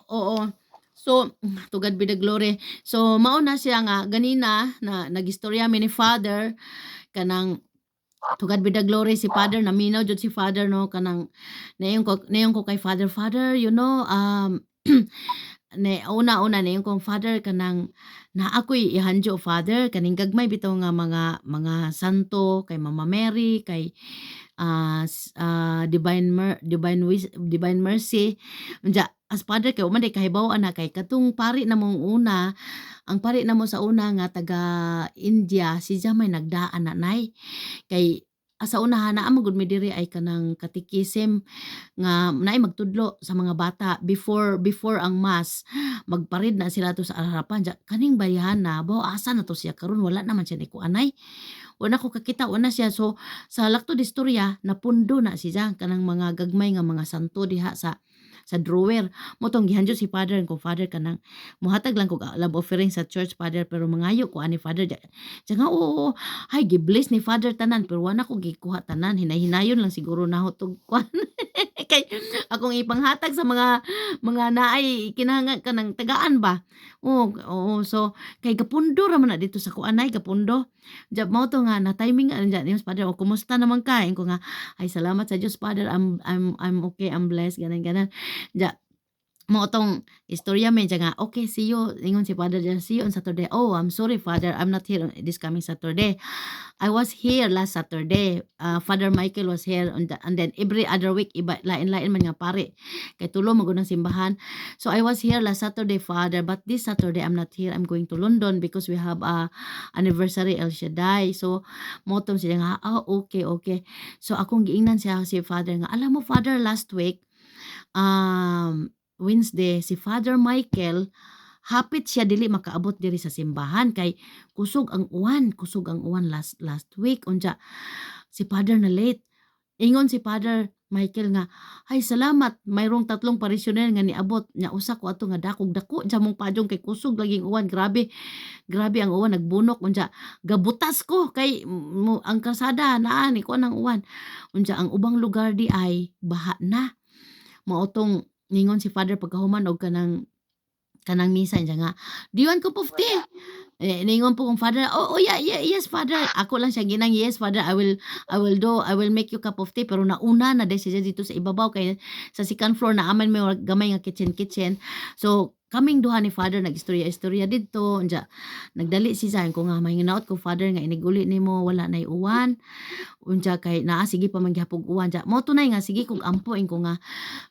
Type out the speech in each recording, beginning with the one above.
Oo. So, to God be the glory. So, mao na siya nga ganina na nagistorya mi ni father kanang to God be the glory si father naminaw jud si father no kanang nayon ko kay father, "Father, una-una nayon kong father kanang na ako'y ihandyo father kaning gagmay bitaw nga mga santo kay Mama Mary, kay Divine Mercy." Unya as father kay wa man day kahibaw-an na kay katong pari namong una, ang pari namo sa una nga taga India siya may nagdaan na nay. Kay sa unahan naa man gud mi diri ay kanang katikisim nga naay magtudlo sa mga bata before ang mass. Magparid na sila to sa harapan diya, kaning bayhana baw asa na to siya karon wala naman siya nikuanay. Wala ko kakita wala siya. So sa laktod istorya napundo na siya kanang mga gagmay nga mga santo diha sa drawer. Motong gihanjo si father ko father kanang muhatag lang kog love offering sa church father pero mangayo ko ani father diya. Siya nga oo, ay gi-bless ni father tanan pero wala ko gikuha tanan hinay-hinayon lang siguro na tog kwan. Kay akong ipanghatag sa mga naay kinahanglan kanang tagaan ba. Oo, oo. So kay gapundo ra man na dito sa kuanay gapundo. Diya mao to nga na-timing diya ni father, "O kumusta naman ka?" Ingon ko nga, "Ay salamat sa Dios father, I'm okay, I'm blessed." Ganan, ganan. Ja mao tong istorya men diya nga, "Okay, see you." Ingon si father diya, "See you on Saturday." "Oh, I'm sorry father, I'm not here on this coming Saturday. I was here last Saturday. Father Michael was here and then every other week iba lain-lain man nga pare. Kay tulo man gud ang simbahan. So I was here last Saturday, Father, but this Saturday I'm not here. I'm going to London because we have a anniversary El Shaddai." So mo tong siya nga, okay, okay." So akong giingnan siya si Father nga, "Alam mo Father, last week Wednesday si Father Michael hapit siya dili makaabot diri sa simbahan kay kusog ang uwan last week unja si Father na late." Ingon si Father Michael nga, "Ay salamat mayroong tatlong parishioner nga niabot nya usa ko ato nga dakog dako jamong padong kay kusog laging uwan grabe grabe ang uwan nagbunok unja gabutas ko kay ang kalsada naa ni kuan ang uwan unja ang ubang lugar di ay baha na." Mao tong ningon si Father pagkahuman og kanang misa niya nga, "Do you want cup of tea?" Ningon po kong father, "Oh, oh yeah, yeah, yes father." Ako lang siya ginang, "Yes father, I will make you cup of tea." Pero nauna na dahil siya dito sa ibabaw kay sa second floor na aman may gamay nga kitchen. So kaming duha ni father nagistorya-istorya didto unya nagdali si Zayn ko nga mahinginaot ko father nga iniguli nimo wala nay uwan unja kay naa sige pa man gyapon uwan ja mo tunay nga sige kog ampo ko nga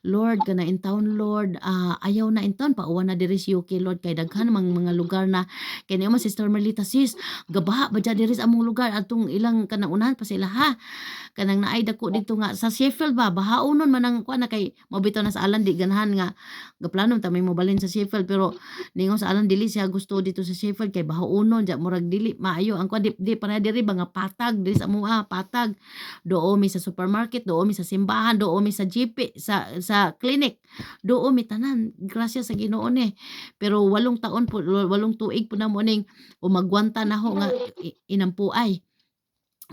Lord kana in town Lord, ayaw na in town pauwan na diri sa UK Lord kay daghan mang mga lugar na kay niyo man Sister Merlita, "Sis, gabaha ba dyan diri sa among lugar atong ilang kanang unahan pa sila ha." Kanang naay dako dito nga sa Sheffield ba bahaunon man ang kuan na kay mobito na sa alan di ganahan nga gaplano ta may mobalhin sa Sheffield pero ningon sa alan dili siya gusto dito sa Sheffield kay bahaunon ja murag dili maayo ang kuan di para diri ba nga patag diri sa among patag. Doo mi sa supermarket, doo mi sa simbahan, doo mi sa GP, sa clinic, doo mi tanan. Grasya sa Ginoo ni. Pero 8 taon po, 8 tuig po na mo ning umagwanta na ho nga inampuay.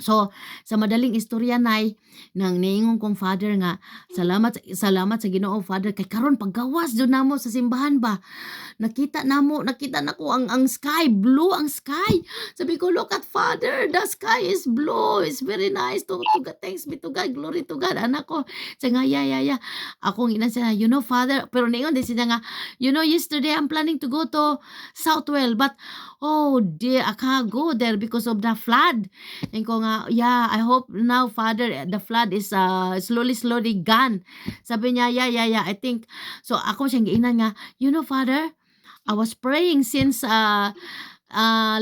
So, sa madaling istorya nay, nang niingon kong father nga, salamat sa Ginoo father kay karon paggawas jud namo sa simbahan ba. Nakita nako ang sky, blue ang sky. Sabi ko, "Look at Father, the sky is blue. It's very nice. To God, thanks be to God, glory to God." Anak ko, siya nga, "Yeah, yeah, yeah." Akong ina siya, "You know, Father," pero ningon din siya nga, "You know, yesterday I'm planning to go to Southwell, but oh dear, I can't go there because of the flood." And ko nga, "Yeah, I hope now, Father, the flood is slowly gone." Sabi niya, "Yeah, yeah, yeah, I think." So ako siyang giinan nga, "You know, Father, I was praying since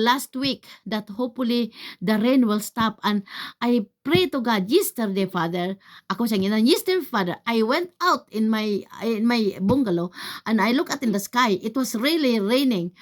last week that hopefully the rain will stop and I pray to God yesterday, Father." Ako siyang ina, "Yesterday, Father, I went out in my bungalow and I look at in the sky. It was really raining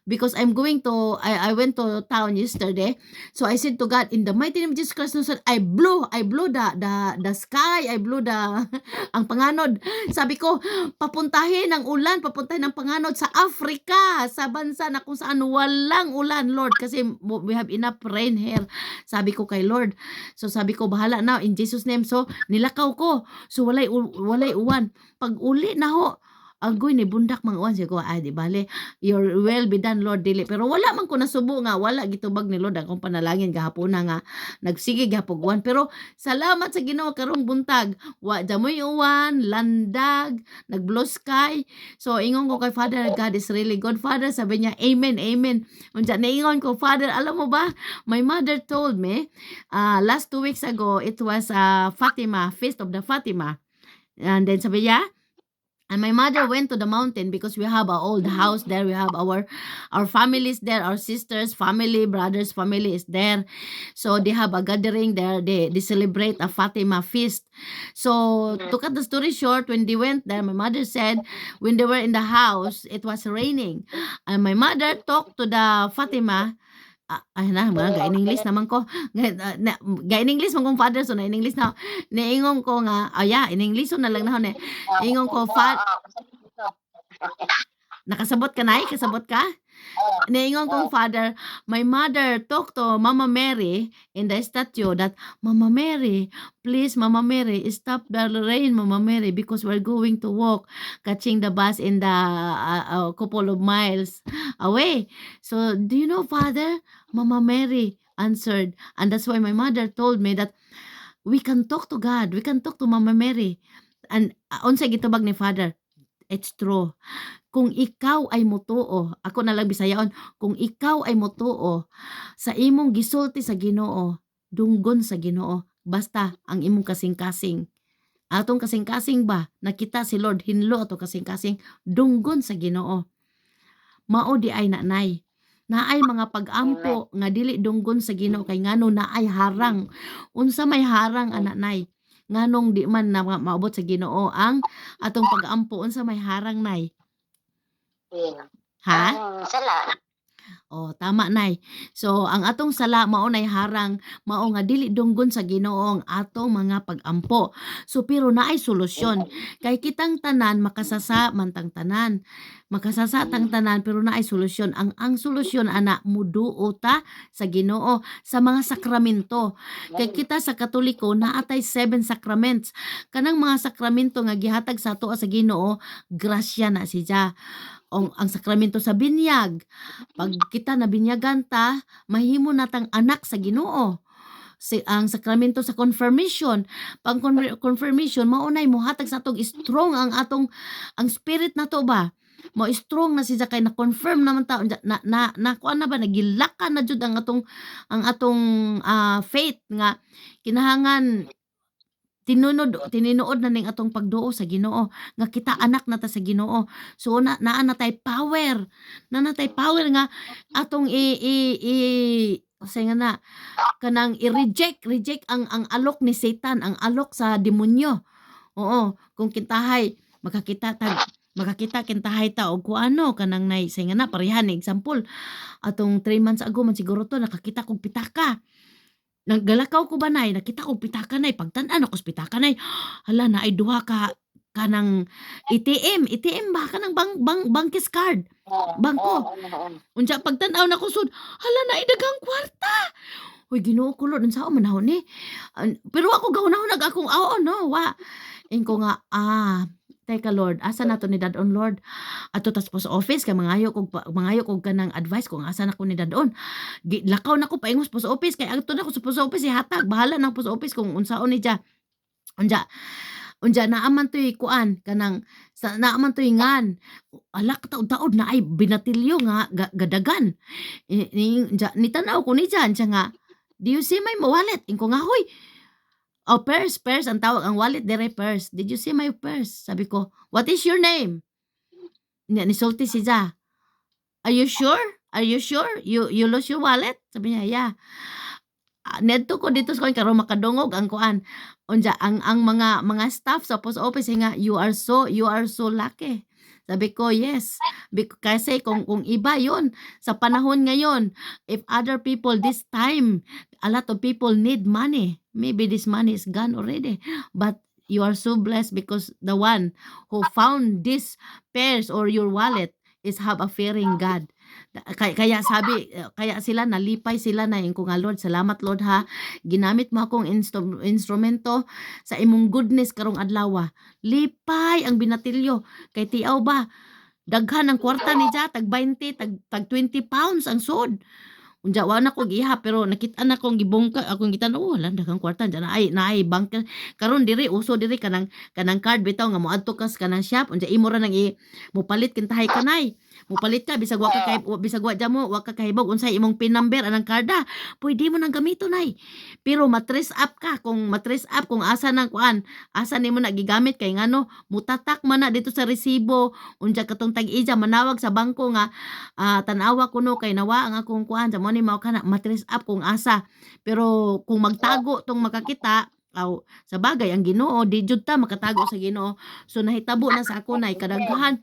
because I went to town yesterday. So I said to God, in the mighty name of Jesus Christ, Lord, I blew the sky, I blew the ang panganod. Sabi ko, papuntahin ang ulan, papuntahin ang panganod sa Africa, sa bansa na kung saan walang ulan, Lord, kasi we have enough rain here." Sabi ko kay Lord. So sabi ko, "Bahala na in Jesus name." So nilakaw ko. So walay uwan. Pag uli na ho, agoy ni bundak mga uwan siya ko, ay di bale, your will be done Lord dili. Pero wala man ko nasubo nga, wala gitubag ni Lord akong panalangin gahapon na nga, nagsige gahapon uwan. Pero salamat sa Ginoo karong buntag, wa jamoy uwan, landag, nag-blue sky. So ingon ko kay Father, God is really good. Father, sabi niya, amen, amen. Unja naingon ko, Father, alam mo ba, my mother told me, last 2 weeks ago, it was Fatima, Feast of the Fatima. And then sabi niya, and my mother went to the mountain because we have our old house there. We have our families there, our sisters, family, brothers, family is there. So they have a gathering there. They celebrate a Fatima feast. So to cut the story short, when they went there, my mother said when they were in the house, it was raining. And my mother talked to the Fatima. Ay na, mga in English naman ko. In English man kong father, so na in English na. Niingon ko nga, in English so na lang na. Ingon ko, nakasabot ka na kasabot ka? Niingon kong father, my mother talked to Mama Mary in the statue that, Mama Mary, please Mama Mary, stop the rain Mama Mary because we're going to walk, catching the bus in the couple of miles away. So, do you know Father? Mama Mary answered. And that's why my mother told me that we can talk to God, we can talk to Mama Mary. And unsa gitubag ni Father? It's true. Kung ikaw ay motuo, ako na lang bisayaon, kung ikaw ay motuo sa imong gisulti sa Ginoo, dunggon sa Ginoo, basta ang imong kasing-kasing. Atong kasing-kasing ba, nakita si Lord hinlo ato kasing-kasing, dunggon sa Ginoo. Mao di ay nanay. Naay mga pag-ampo nga dili dunggon sa Ginoo kay ngano naay harang. Unsa may harang anay? Nganong di man na maabot sa Ginoo ang atong pag-ampo, unsa may harang nay? Ha? Sala. Tama nay. So ang atong sala mao nay harang, mao nga dili dunggon sa Ginoo ang atong mga pag-ampo. So pero naay solusyon. Kay kitang tanan makasasa man tang tanan. Makasasa tang tanan pero naay solusyon. Ang solusyon ana muduo ta sa Ginoo sa mga sakramento. Kay kita sa Katoliko naatay 7 sacraments. Kanang mga sakramento nga gihatag sa ato sa Ginoo, grasya na siya. Ang sakramento sa binyag, pag kita nabinyagan ta, mahimo natang anak sa Ginoo. Ang sakramento sa confirmation, pang confirmation maunay mohatag sa atong strong ang spirit nato ba, mo strong na siya kay na-confirm naman ta na kuan na ba nagilakan na jud ang atong faith nga kinahanglan tininuod na ning atong pagduo sa Ginoo nga kita anak na ta sa Ginoo. So naa na tay power. Na natay power nga atong say nga na kanang reject ang alok ni Satan, ang alok sa demonyo. Oo, kung kintahay makakita kintahay ta og kuano kanang nay say nga na parehan example. Atong 3 months ago man siguro to nakakita kog pitaka. Naggalakaw ko ba nay, nakita ko pitaka nay, pagtan-an ako sa pitaka nay, hala na ay duha ka kanang ATM ba kanang bankis card, bangko. Unsa pagtan-aw na ko sud, hala na ay daghang kwarta. Hoy Ginoo ko Lord, unsa man manahon ni? Pero ako gahunahon akong no, wa. Inko nga teka Lord, asa na to ni dadon Lord? Ato tas post office kay mangayo kog kanang advice kung asa na ko ni dadon. Lakaw na ko paingos post office kay adto na ko sa post office ihatag, bahala na post office kung unsaon ni ja. Unja naaman toy kuan kanang naaman toy ngan. Alak taod-taod na ay binatilyo nga gadagan. Nitanaw ko ni jan siya nga, do you see my wallet? Inko nga hoy. Purse, ang tawag, ang wallet dire purse. Did you see my purse? Sabi ko, what is your name? Nisulti siya. Are you sure? You lost your wallet? Sabi niya, yeah. Nedto ko dito sa karon makadungog ang kuan. Unja ang mga staff sa post office nga, you are so lucky. Sabi ko, yes. Kasi kung iba yon sa panahon ngayon, if other people this time, a lot of people need money. Maybe this money is gone already. But you are so blessed because the one who found this purse or your wallet, is have a fearing God. Kaya sabi kaya sila nalipay sila na ko nga Lord, salamat Lord ha. Ginamit mo akong instrumento sa imong goodness karong adlaw. Lipay ang binatilyo kay tiaw ba daghan ang kwarta ni Ja tag 20 tag 20 pounds ang sud. Unya wa na ko giha pero nakit-an akong gibungka akong gitan-o wala daghang kwarta diyan naay bank karon diri uso diri kanang card bitaw nga moadto ka sa kanang shop unya imo ra nang mopalit kintahay kanay. Mopalit ka bisag wa ka kay bisag wa jamo wa ka kahibog unsay imong PIN number anang karda. Pwede mo nang gamiton nay. Pero ma-trace up ka kung ma-trace up kung asa nang kuan, asa nimo na gigamit kay ngano mutatak man na dito sa resibo unya katong tag-ija manawag sa bangko nga tan-awa kuno kay nawa ang akong kuan sa mo ni mao kana ma-trace up kung asa. Pero kung magtago tong makakita sa bagay ang Ginoo di jud ta makatago sa Ginoo. So nahitabo na sa ako nay kadaghan.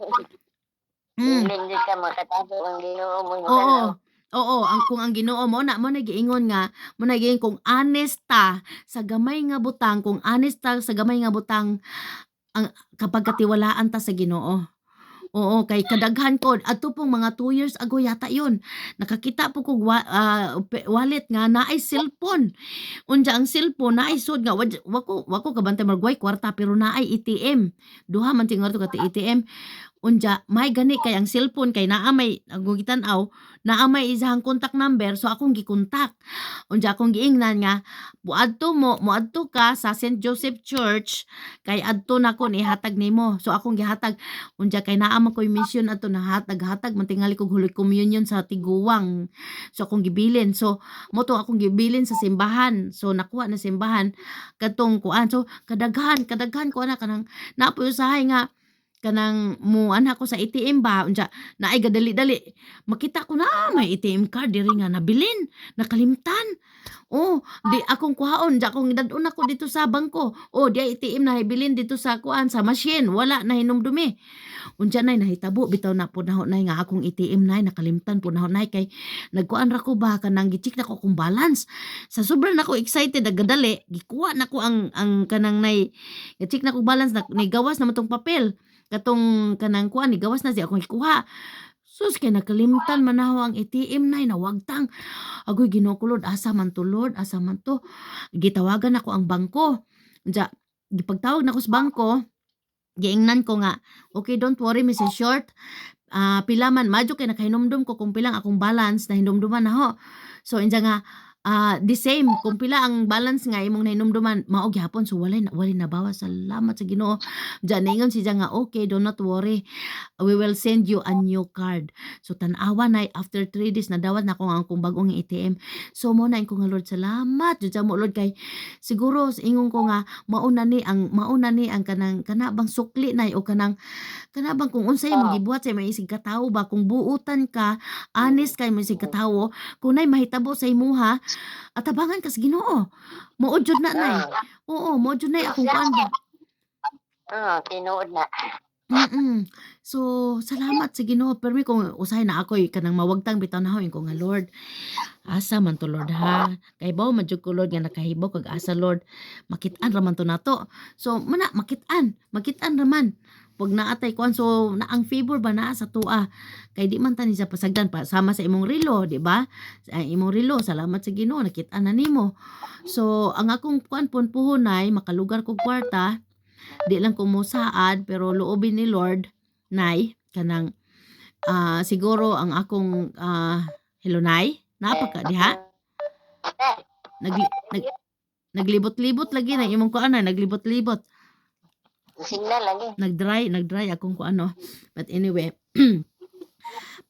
Hmm, Hindi ka makatago ang Ginoo mo oo. tanaw. Oo, kung ang Ginoo mo na giingon nga mo na giingon kung honest ta sa gamay nga butang, kung honest ta sa gamay nga butang ang kapag katiwalaan ta sa Ginoo. Oo, kay kadaghan ko adto pong mga 2 years ago yata yon nakakita po kog wallet nga naay cellphone. Unsa ang cellphone naay sud nga wako kabantay maragway kwarta pero naay ATM. Duha man tingal to ka ATM. Unya may gani kay ang cellphone kay naa may akong gitan-aw, naa may isahang contact number so akong gikontak. Unya akong giingnan nga moadto ka sa St. Joseph Church kay adto nako ni hatag nimo. So akong gihatag unya kay naa man ko'y mission adto nahatag-hatag man tingali kog Holy Communion sa tiguwang. So akong gibilin. So mo to akong gibilin sa simbahan. So nakuha na simbahan kadtong kuan. So kadaghan ko na kanang napoy usahay nga kanang muanha ko sa ATM ba unya naay gadali-dali makita ko na may ATM card diri nga nabilin, nakalimtan. Oh, di akong kuhaon di akong dadun ako dito sa bangko. Oh, di ay ATM na hibilin dito sa kuan sa machine wala na hinumdumi. Unya nay nahitabo bitaw na punahon nay nga akong ATM nay nakalimtan punahon nay kay nagkuan ra ko ba kanang gi-check na ko kung balance. Sa sobrang nako excited nagadali gikuha nako ang kanang nay i-check na ko balance na nigawas naman tong papel. Katong kanang kuan ni gawas na siya akong ikuha. Sus kay nakalimtan man ako ang ATM nay nawagtang. Agoy Ginoo ko Lord, asa man to Lord, asa man to. Gitawagan ako ang bangko. Unya gipagtawag nako sa bangko, giingnan ko nga, "Okay, don't worry Mrs. Short. Pila man madyo kay nakahinumdum ko kung pilang akong balance na hinumduman na ho." So inja nga the same kung pila ang balance nga imong nahinumduman mao gyapon so walay nabawas salamat sa Ginoo. Diyan ningon siya nga okay do not worry we will send you a new card. So tan-awa na after 3 days nadawat na ko ang akong bagong ATM. So mo na ko nga Lord salamat jud mo Lord kay siguro ingon ko nga mauna ni ang kana bang sukli nay o kana bang kung unsay imong gibuhat sa imong isig katawo ba kung buutan ka honest kay imong isig katawo kung nay mahitabo sa imuha atabangan ka sa Ginoo. Mao jud na nay. Oo, mao jud nay akong kuan ba. Tinuod na. So, salamat sa Ginoo permi kung usahay na ako'y kanang mawagtang bitaw nahon ko nga Lord. Asa man to Lord ha. Kay bawo man jud ko Lord nga nakahibaw kag asa Lord. Makit-an ra man to nato. So, muna makit-an ra man. Pag naatay kuan so na ang favor ba naa sa tua kay di man tani sa pasagdan pa sama sa imong relo di ba sa imong relo salamat sa Ginoo nakit-an na nimo. So ang akong kuan puhonay makalugar ko kwarta di lang ko mosaad pero loobin ni Lord nay kanang siguro ang akong hello nay napaka diha nag, nag naglibot-libot lagi na imong kuan na naglibot-libot Signal lagi. nag-dry akong kuano but anyway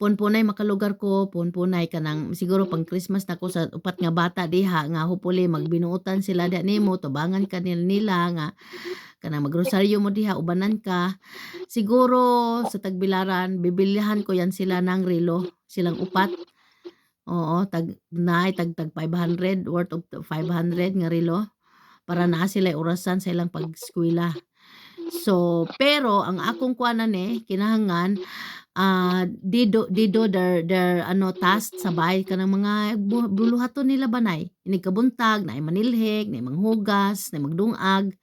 punpunay makalugar ko punpunay kanang siguro pang Christmas na ko sa upat nga bata diha nga hopefully magbinuotan sila da nimo tubangan ka nila nga kanang magrosaryo mo diha ubanan ka siguro sa tagbilaran bibilihan ko yan sila ng relo silang upat oo tag 500 worth of 500 nga relo para naa sila orasan sa ilang pag-eskwela. So, pero ang akong kuanan kinahanglan dido their ano task sa bahay kanang mga buluhaton nila banay. Ini kabuntag na manilhig, na manghugas, na magdungag.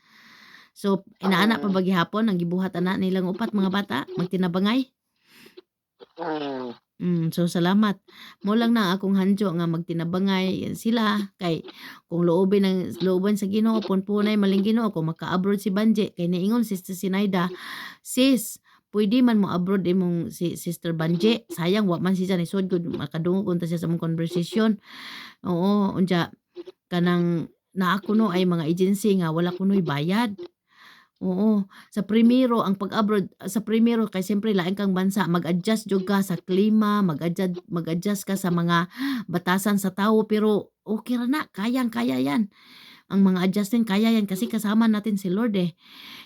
So, inaana pa ba gihapon ang gibuhat ana nilang upat mga bata magtinabangay? So salamat. Mo lang na akong handyo nga magtinabangay sila kay kung looban sa Ginoo punpunay maling Ginoo kung maka-abroad si Banje kay niingon si Sister Sinaida, "Sis, puwede man mo abroad imong si Sister Banje, sayang wa man siya nisud gud makadungog unta siya sa among conversation." Oo, unya kanang naa kuno ay mga agency nga wala kuno'y bayad. Oo, sa primero ang pag-abroad sa primero kay siyempre lain kang bansa mag-adjust jud ka sa klima, mag-adjust ka sa mga batasan sa tawo pero okey ra na, kayang-kaya 'yan. Ang mga adjustment kaya 'yan kasi kasama natin si Lord, eh.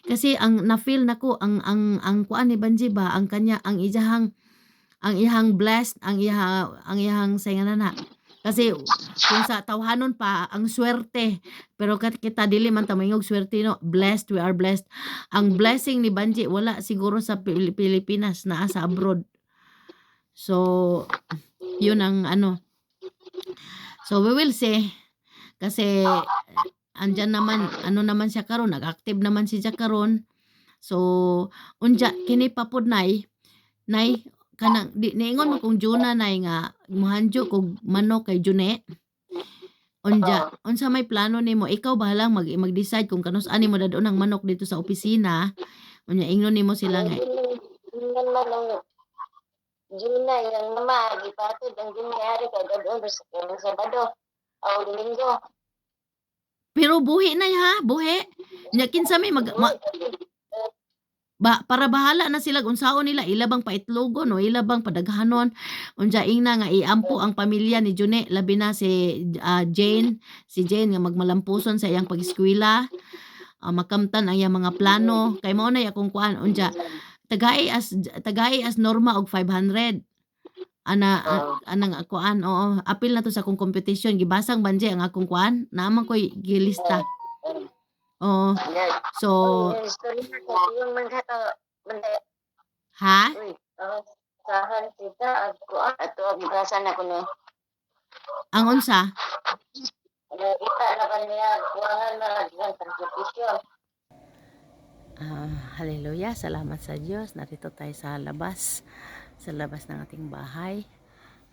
Kasi ang na-feel nako ang kuan ni Banji ba ang kanya ang iyang blessed ang iyang sa ingana kasi kung sa tawhanon pa ang swerte, pero kita dili man ta moingog swerte 'no, blessed, we are blessed. Ang blessing ni Banji wala siguro sa Pilipinas, naa sa abroad. So, yun ang ano, so we will see kasi andiyan naman ano naman siya karon, nag-active naman siya karon. So, unya kini pa pod nay kanang di niingon mo kung Juna nay nga mohandyo kog manok kay June. Unya, Oo. unsa may plano nimo? Ikaw bahalang mag-decide kung kanus-ani mo dadon ang manok dito sa opisina. Unya ingnon nimo sila Ang nga gingan man ang Gina yang mama gipatid ang ginayari kay dadon sa Sabado o Linggo. pero buhi na ha, buhi. Nya kinsa may Uy, kasi para bahala na sila kung unsaon nila ilabang paitlogon o ilabang padaghanon. Unya ingna nga iampo ang pamilya ni June labi na Jane, si Jane nga magmalampuson sa iyang pag-eskwela, makamtan ang iyang mga plano kay mao nay akong kuan unya tagai as norma og 500. Anang kuan, oo, apil na to sa akong kompetisyon gibasang Banje ang akong kuan, naman ko'y gilista. Oo, so yung istorya kasi yung manghata manda ha? uy sahan kita ako ato gibasan ako no Ang unsa? ita na kaniya kuangan na lang transportasyon. Haleluya, salamat sa Diyos. Narito tayo sa labas ng ating bahay.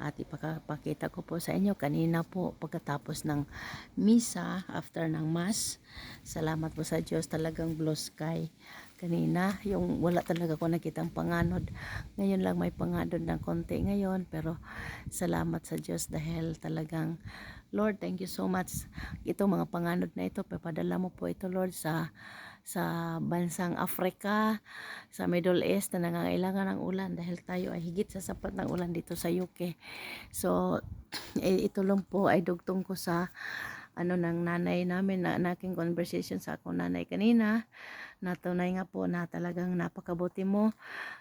At ipakapakita ko po sa inyo kanina po pagkatapos ng misa, after ng mass. Salamat po sa Diyos, talagang blue sky. Kanina, yung wala talaga ko nakitang panganod. Ngayon lang may panganod ng konti ngayon, pero salamat sa Diyos dahil talagang Lord, thank you so much. Ito mga panganod na ito, papadala mo po ito Lord sa bansang Africa, sa Middle East na nangangailangan ng ulan dahil tayo ay higit sa sapat ng ulan dito sa UK. So, ito lang po ay dugtong ko sa ano ng nanay namin na aking conversation sa akong nanay kanina na tunay nga po na talagang napakabuti mo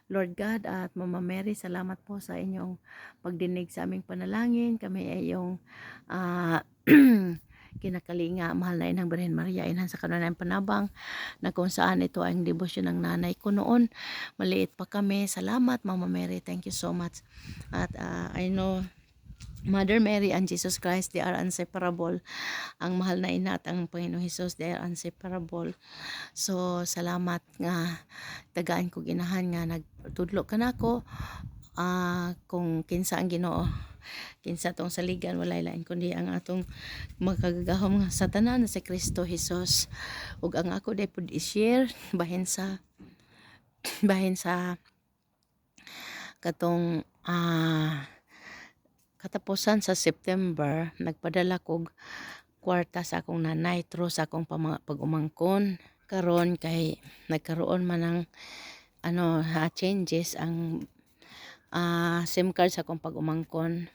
Lord God at Mama Mary, salamat po sa inyong pagdinig sa aming panalangin. Kami ay yung kinakalinga, mahal na inang Birhen Maria, inhan sa kanunayang panabang na kung saan ito ang debosyon ng nanay ko noon. Maliit pa kami. Salamat Mama Mary, thank you so much. At I know Mother Mary and Jesus Christ, they are inseparable. Ang mahal na ina at ang Panginoong Hesus, they are inseparable. So, salamat nga tagaan ko ginahan nga nagtudlo ka na ako. Kung kinsa ang Ginoo, kinsa tong saligan walay lain kundi ang atong magkagagahom nga sa tanan sa Kristo Hesus. Ug ang ako day pud i-share bahin sa katong katapusan sa September nagpadala kog kwarta sa akong nanay through sa akong pag-umangkon karon kay nagkaroon man ng changes ang SIM card sa akong pag-umangkon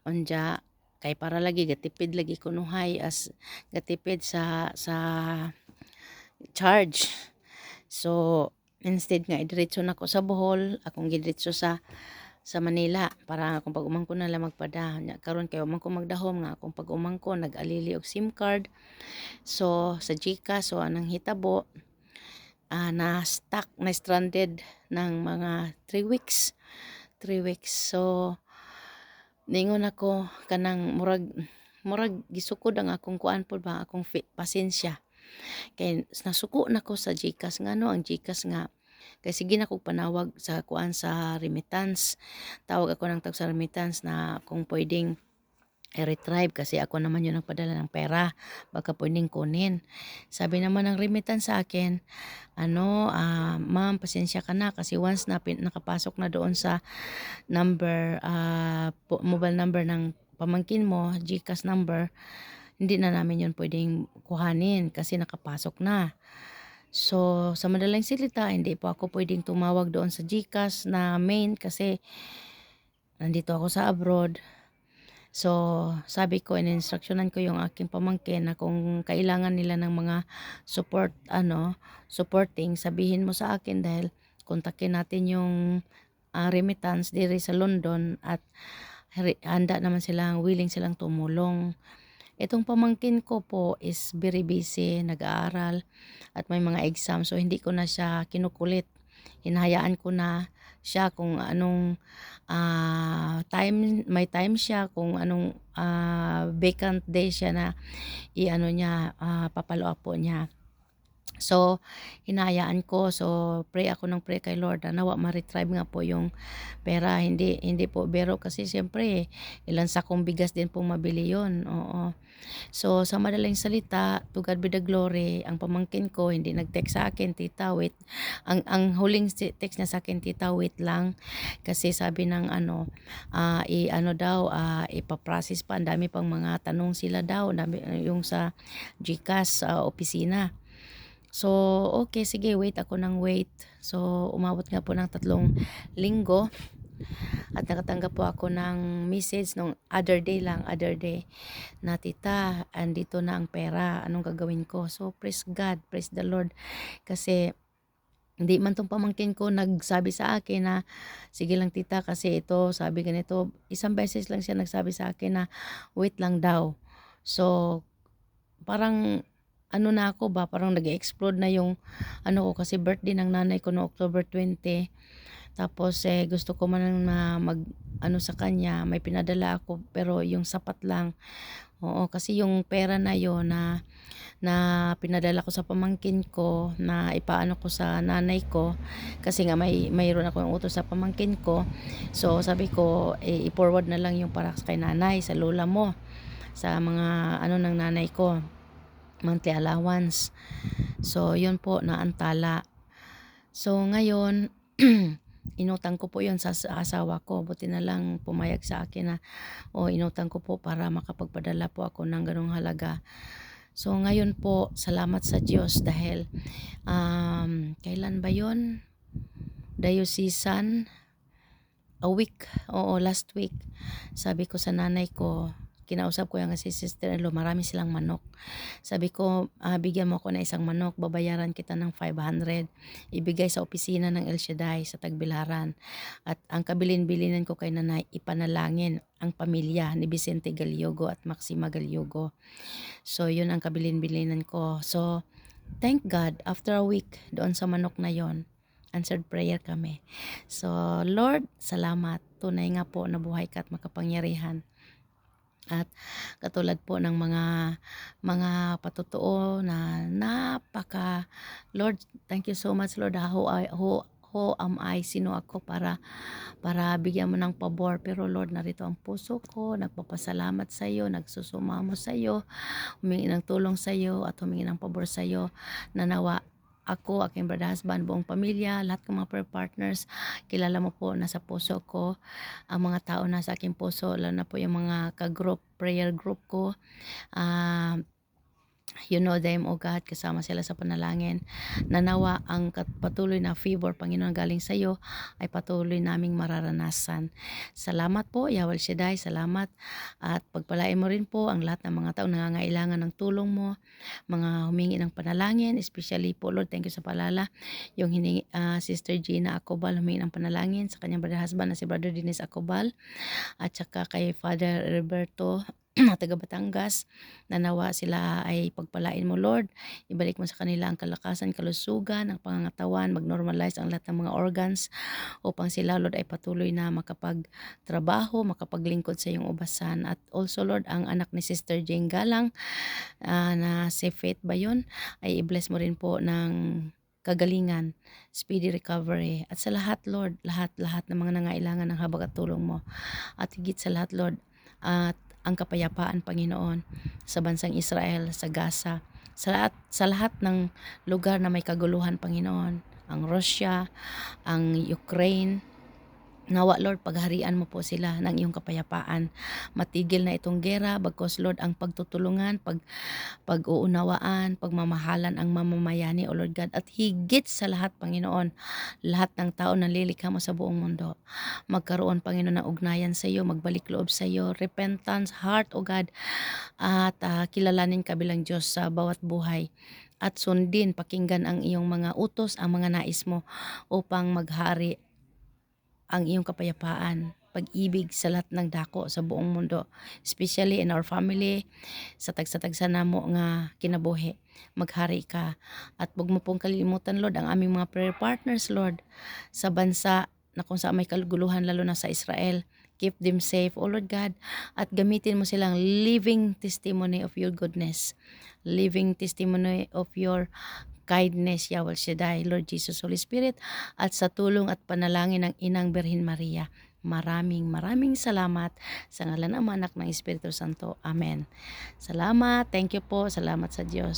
unya kay para lagi gatipid lagi kunuhay as gatipid sa charge. So instead nga idiretso nako sa Bohol akong gidiretso sa Manila para akong pag-umangkon na lang magpada nya karon kay man ko magdahom nga akong pag-umangkon nag-alili og SIM card. So sa GCash so anang hitabo na stuck na stranded ng mga 3 weeks. So ningon ako kanang murag gisukod ang akong kuan pod ba akong pasensya kay nasuko nako sa GCash nga no ang GCash nga Kay sige na kog panawag sa kuan sa remittance. Tawag ako ng tawag sa remittance na kung puwedeng i-retrieve kasi ako naman yung nagpadala ng pera, baka puwedeng kunin. Sabi naman ng remittance sa akin, ano, "Ma'am, pasensya ka na kasi once na nakapasok na doon sa number, mobile number ng pamangkin mo, GCash number, hindi na namin yun puwedeng kuhanin kasi nakapasok na." So, sa madaling salita, hindi po ako puwedeng tumawag doon sa GCash na main kasi nandito ako sa abroad. So, sabi ko, ininstruksyonan ko yung aking pamangkin na kung kailangan nila ng mga supporting, sabihin mo sa akin dahil kontakin natin yung remittance diri sa London at handa naman silang, willing silang tumulong. Itong pamangkin ko po is very busy, nag-aaral at may mga exam, so hindi ko na siya kinukulit. Hinahayaan ko na siya kung anong may time siya, kung anong vacant day siya na i-ano niya, pa-follow up po niya. So, hinahayaan ko. So, pray ako ng pray kay Lord na nawa ma-retrieve nga po yung pera. Hindi hindi po biro kasi siyempre ilang sakong bigas din pong mabili yun, oo. So, sa madaling salita, to God be the glory, ang pamangkin ko hindi nag-text sa akin, "Tita, wait." Ang huling text niya sa akin, "Tita, wait lang." Kasi sabi ng ano, i-ano daw, ipa-process pa, ang dami pang mga tanong sila daw, ang dami yung sa GCash sa opisina. So, okay, sige, wait ako ng wait. So, umabot nga po ng 3 linggo at nakatanggap po ako ng message nung other day na, "Tita, andito na ang pera, anong gagawin ko?" So, praise God, praise the Lord. Kasi hindi man 'tong pamangkin ko nagsabi sa akin na, "Sige lang tita kasi ito sabi ganito." Isang beses lang siya nagsabi sa akin na, "Wait lang daw." So, parang ano na ako ba, parang nag-e-explode na yung ano ko kasi birthday ng nanay ko no October 20. Tapos, gusto ko man na mag-ano sa kanya, may pinadala ako pero yung sapat lang. Oo, kasi yung pera na yon na na pinadala ko sa pamangkin ko na ipaano ko sa nanay ko kasi nga mayroon akong utos sa pamangkin ko. So, sabi ko, i-forward na lang yung para kay nanay, sa lola mo, sa mga ano ng nanay ko, monthly allowance. So, yun po naantala. So, ngayon inutang ko po 'yun sa asawa ko, buti na lang pumayag sa akin na, inutang ko po para makapagpadala po ako ng gano'ng halaga. So, ngayon po salamat sa Diyos dahil, kailan ba 'yun? Diocesan, a week, oo, last week. Sabi ko sa nanay ko, kinausap ko yang si sister-in-law, marami silang manok. Sabi ko, "Bigyan mo ako ng isang manok, babayaran kita ng 500, ibigay sa opisina ng El Shaddai sa Tagbilaran. At ang kabilin-bilinan ko kay nanay, ipanalangin ang pamilya ni Vicente Galliogo at Maxima Galliogo." So, yun ang kabilin-bilinan ko. So, thank God, after a week doon sa manok na yon, answered prayer kami. So, Lord, salamat. Tunay nga po na buhay ka at makapangyarihan. At katulad po ng mga patotoo na Lord, thank you so much Lord, who am I, sino ako para bigyan mo ng pabor, pero Lord, narito ang puso ko, nagpapasalamat sa iyo, nagsusumamo sa iyo, humingi ng tulong sa iyo at humingi ng pabor sa iyo, na nawa ako, aking brother husband, buong pamilya, lahat ng mga prayer partners, kilala mo po nasa puso ko, ang mga tao nasa aking puso, lalo na po yung mga ka-group, prayer group ko. Ah, You know them, O God, kasama sila sa panalangin. Nanawa ang patuloy na favor, Panginoon, galing sa iyo ay patuloy naming mararanasan. Salamat po, Yahweh Shaddai, salamat. At pagpalain mo rin po ang lahat ng mga taong nangangailangan ng tulong mo, mga humingi ng panalangin, especially po, Lord, thank you sa palala. Yung Sister Gina Acobal, humingi ng panalangin sa kanyang brother husband na si Brother Dennis Acobal. At saka kay Father Roberto taga Batangas, na nawa sila ay pagpalain mo Lord, ibalik mo sa kanila ang kalakasan, kalusugan, ang pangangatawan, mag-normalize ang lahat ng mga organs upang sila Lord ay patuloy na makapagtrabaho, makapaglingkod sa iyong ubasan. At also Lord, ang anak ni Sister Jane Galang, na si Faith ba yun, ay i-bless mo rin po ng kagalingan, speedy recovery. At sa lahat, Lord, lahat ng mga nangailangan ng habag at tulong mo. At higit sa lahat, Lord, at ang kapayapaan, Panginoon, sa bansang Israel, sa Gaza, sa lahat ng lugar na may kaguluhan, Panginoon, ang Russia, ang Ukraine. Nawa, Lord, pagharian mo po sila ng iyong kapayapaan. Matigil na itong gera, bagkos, Lord, ang pagtutulungan, pag-uunawaan, pagmamahalan ang mamamayani, O Lord God. At higit sa lahat, Panginoon, lahat ng tao na lilikha mo sa buong mundo, magkaroon, Panginoon, ng ugnayan sa iyo, magbalik loob sa iyo, repentance, heart, O God, at kilalanin ka bilang Diyos sa bawat buhay. At sundin, pakinggan ang iyong mga utos, ang mga nais mo upang maghari ang iyong kapayapaan, pag-ibig sa lahat ng dako sa buong mundo, especially in our family, sa tagsa-tagsa namo nga kinabuhi. Maghari ka at wag mo pong kalimutan, Lord, ang aming mga prayer partners, Lord, sa bansa na kung saan may kaguluhan, lalo na sa Israel. Keep them safe, O Lord God, at gamitin mo silang living testimony of your goodness, living testimony of your kindness, Yahweh Shaddai, Lord Jesus, Holy Spirit, at sa tulong at panalangin ng Inang Birhen Maria. Maraming salamat sa ngalan ng Ama, Anak ng Espiritu Santo. Amen. Salamat. Thank you po. Salamat sa Diyos.